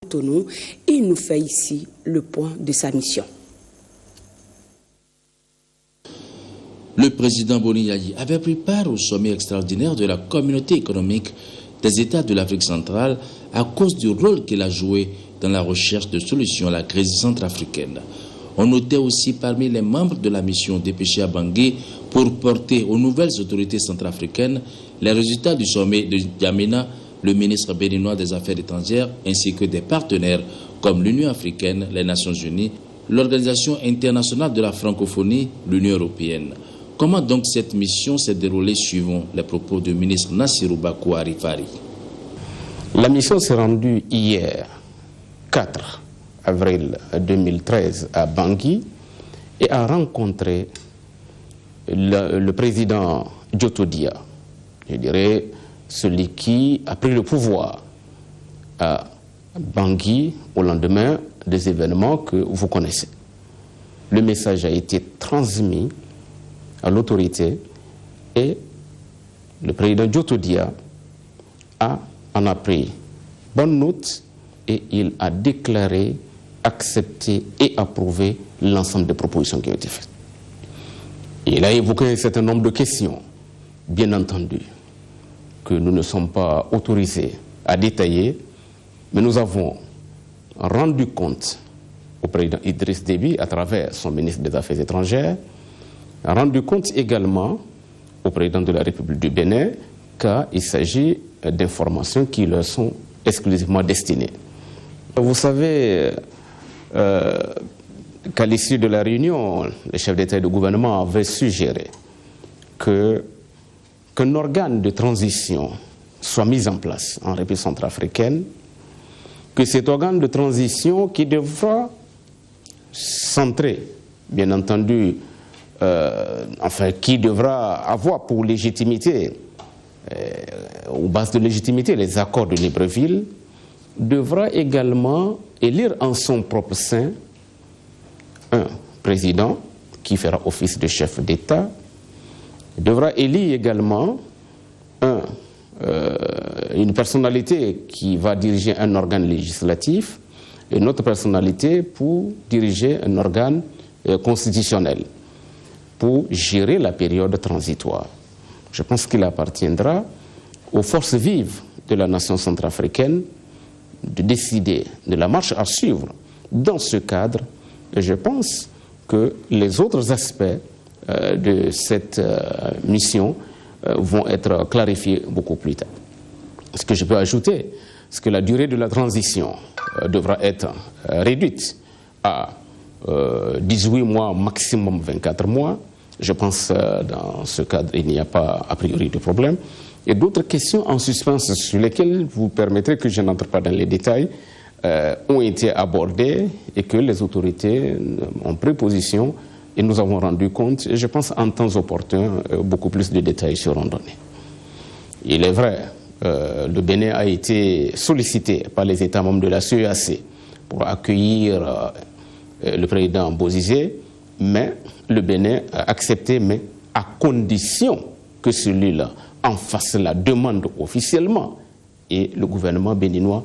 Cotonou, il nous fait ici le point de sa mission. Le président Boni Yayi avait pris part au sommet extraordinaire de la communauté économique des États de l'Afrique centrale à cause du rôle qu'il a joué dans la recherche de solutions à la crise centrafricaine. On notait aussi parmi les membres de la mission dépêchée à Bangui pour porter aux nouvelles autorités centrafricaines les résultats du sommet de N'Djamena, le ministre béninois des Affaires étrangères, ainsi que des partenaires comme l'Union africaine, les Nations unies, l'Organisation internationale de la francophonie, l'Union européenne. Comment donc cette mission s'est déroulée suivant les propos du ministre Nassirou Bakou Arifari? La mission s'est rendue hier, 4 avril 2013, à Bangui et a rencontré le président Djotodia, je dirais celui qui a pris le pouvoir à Bangui au lendemain des événements que vous connaissez. Le message a été transmis à l'autorité et le président Djotodia en a pris bonne note et il a déclaré, accepté et approuvé l'ensemble des propositions qui ont été faites. Il a évoqué un certain nombre de questions, bien entendu, que nous ne sommes pas autorisés à détailler, mais nous avons rendu compte au président Idriss Déby à travers son ministre des Affaires étrangères, rendu compte également au président de la République du Bénin qu'il s'agit d'informations qui leur sont exclusivement destinées. Vous savez qu'à l'issue de la réunion, les chefs d'État et de gouvernement avaient suggéré qu'un organe de transition soit mis en place en République centrafricaine, que cet organe de transition qui devra centrer, bien entendu, qui devra avoir pour légitimité, aux bases de légitimité, les accords de Libreville, devra également élire en son propre sein un président qui fera office de chef d'État, devra élire également une personnalité qui va diriger un organe législatif et une autre personnalité pour diriger un organe constitutionnel, pour gérer la période transitoire. Je pense qu'il appartiendra aux forces vives de la nation centrafricaine de décider de la marche à suivre dans ce cadre. Et je pense que les autres aspects de cette mission vont être clarifiés beaucoup plus tard. Ce que je peux ajouter, c'est que la durée de la transition devra être réduite à 18 mois, maximum 24 mois. Je pense dans ce cadre, il n'y a pas a priori de problème. Et d'autres questions en suspens sur lesquelles vous permettrez que je n'entre pas dans les détails ont été abordées et que les autorités ont pris position et nous avons rendu compte, et je pense en temps opportun, beaucoup plus de détails seront donnés. Il est vrai, le Bénin a été sollicité par les États membres de la CEAC pour accueillir le président Bozizé, mais le Bénin a accepté, mais à condition que celui-là en fasse la demande officiellement et le gouvernement béninois